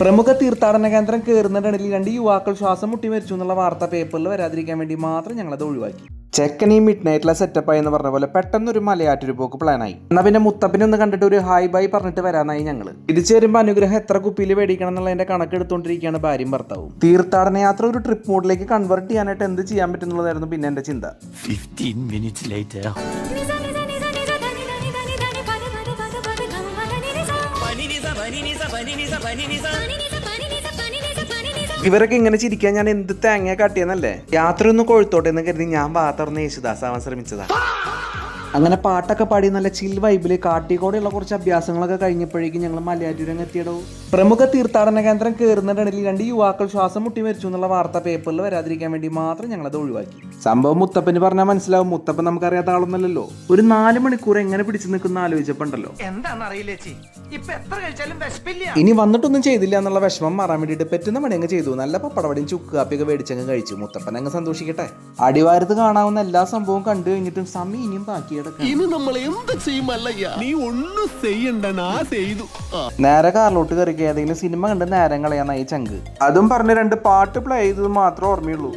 പ്രമുഖ തീർത്ഥാടന കേന്ദ്രം കയറുന്നിടയിൽ 2 യുവാക്കൾ ശ്വാസം മുട്ടി മരിച്ചു എന്നുള്ള വാർത്ത പേപ്പറിൽ വരാതിരിക്കാൻ വേണ്ടി മാത്രം ഞങ്ങളത് ഒഴിവാക്കി. ചെക്കൻ ഈ മിഡ് നൈറ്റിലെ സെറ്റപ്പായി എന്ന് പറഞ്ഞ പോലെ പെട്ടെന്നൊരു മലയാറ്റൊരു പോക്ക് പ്ലാനായി. എന്നാൽ പിന്നെ മുത്തപ്പനെ ഒന്ന് കണ്ടിട്ട് ഒരു ഹായ് ബൈ പറഞ്ഞിട്ട് വരാനായി ഞങ്ങൾ. തിരിച്ചു വരുമ്പോൾ അനുഗ്രഹം എത്ര കുപ്പിയിൽ മേടിക്കണം എന്നുള്ളതിന്റെ കണക്കെടുത്തോണ്ടിരിക്കുകയാണ് ഭാര്യയും ഭർത്താവും. തീർത്ഥാടന യാത്ര ഒരു ട്രിപ്പ് മോഡിലേക്ക് കൺവേർട്ട് ചെയ്യാനായിട്ട് എന്ത് ചെയ്യാൻ പറ്റുന്നതായിരുന്നു പിന്നെ എന്റെ ചിന്ത. 15 minutes later. ഇവരൊക്കെ ഇങ്ങനെ ചിരിക്കാൻ ഞാൻ എന്ത് തേങ്ങ കാട്ടിയെന്നല്ലേ. യാത്ര ഒന്ന് കൊഴുത്തോട്ടെ എന്ന് കരുതി ഞാൻ വാത്തുറന്ന് യേശുദാസ് ആവാൻ ശ്രമിച്ചതാ. അങ്ങനെ പാട്ടൊക്കെ പാടി നല്ല ചിൽ വൈബില് കാട്ടിക്കോടെയുള്ള കുറച്ച് അഭ്യാസങ്ങളൊക്കെ കഴിഞ്ഞപ്പോഴേക്കും ഞങ്ങൾ മലയാറ്റൂരങ്ങ് എത്തിയടോ. പ്രമുഖ തീർത്ഥാടന കേന്ദ്രം കയറുന്നിടയിൽ 2 യുവാക്കൾ ശ്വാസം മുട്ടി മരിച്ചു എന്നുള്ള വാർത്ത പേപ്പറിൽ വരാതിരിക്കാൻ വേണ്ടി മാത്രം ഞങ്ങളത് ഒഴിവാക്കി. സംഭവം മുത്തപ്പന് പറഞ്ഞാൽ മനസ്സിലാവും. മുത്തപ്പൻ നമുക്കറിയാത്ത ആളൊന്നല്ലോ. ഒരു 4 മണിക്കൂർ എങ്ങനെ പിടിച്ചു നിൽക്കുന്ന ആലോചിച്ചപ്പോണ്ടല്ലോ. ഇനി വന്നിട്ടൊന്നും ചെയ്തില്ല എന്നുള്ള വിഷമം മാറാൻ വേണ്ടിയിട്ട് പറ്റുന്ന പണി അങ്ങ് ചെയ്തു. നല്ല പപ്പടവടിയും ചുക്ക് കാപ്പിയൊക്കെ മേടിച്ചങ്ങ് കഴിച്ചു. മുത്തപ്പൻ അങ്ങ് സന്തോഷിക്കട്ടെ. അടിവാരത്ത് കാണാവുന്ന എല്ലാ സംഭവവും കണ്ടു കഴിഞ്ഞിട്ടും സമയം ഇനിയും ബാക്കി. നേരെ കാറിലോട്ട് കയറിക്കുക ഏതെങ്കിലും സിനിമ കണ്ട് നേരം കളയാനായി ചങ്ക്. അതും പറഞ്ഞ് 2 പാട്ട് പ്ലേ ചെയ്തത് മാത്രമേ ഓർമ്മയുള്ളൂ.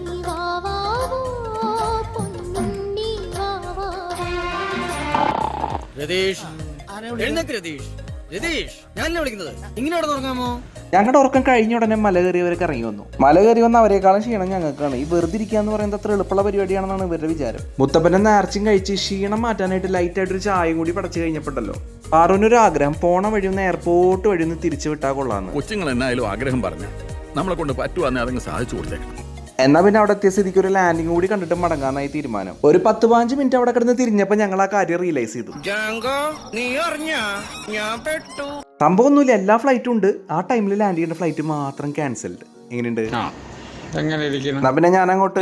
ഞങ്ങളുടെ ഉറക്കം കഴിഞ്ഞ ഉടനെ മല കയറിയവരൊക്കെ ഇറങ്ങി വന്നു. മല കയറി വന്ന അവരെക്കാളും ക്ഷീണം ഞങ്ങൾക്കാണ്. ഈ വെറുതെ ഇരിക്കുക എന്ന് പറയുന്നത് അത്ര എളുപ്പമുള്ള പരിപാടിയാണെന്നാണ് ഇവരുടെ വിചാരം. മുത്തപ്പന്റെ നേർച്ചയും കഴിച്ച് ക്ഷീണം മാറ്റാനായിട്ട് ലൈറ്റായിട്ടൊരു ചായയും കൂടി പടച്ചു കഴിഞ്ഞപ്പോണ്ടല്ലോ പാറുവിനൊരു ആഗ്രഹം. പോണ വഴി ഒന്ന് എയർപോർട്ട് വഴി ഒന്ന് തിരിച്ചു വിട്ടാൽ കൊള്ളാന്ന്. കൊച്ചുങ്ങൾ എന്നായാലും ആഗ്രഹം പറഞ്ഞു നമ്മളെ കൊണ്ട് പറ്റുവാന്നെ അതങ്ങ് സാധിച്ചു കൊടുത്തേക്കണം. എന്നാ പിന്നെ അവിടെ എത്തിയ സ്ഥിതിക്ക് ഒരു ലാൻഡിങ് കൂടി കണ്ടിട്ട് മടങ്ങാനായി തീരുമാനം. ഒരു 10-15 മിനിറ്റ് അവിടെ കിടന്ന് തിരിഞ്ഞപ്പോ ഞങ്ങൾ ആ കാര്യം റിയലൈസ് ചെയ്തു. സംഭവമൊന്നുമില്ല, എല്ലാ ഫ്ലൈറ്റും ഉണ്ട്. ആ ടൈമിൽ ലാൻഡ് ചെയ്യേണ്ട ഫ്ലൈറ്റ് മാത്രം ക്യാൻസൽഡ്. എങ്ങനെയുണ്ട്? എങ്ങനെ ഇരിക്കുന്നു? എന്നാ പിന്നെ ഞാൻ അങ്ങോട്ട്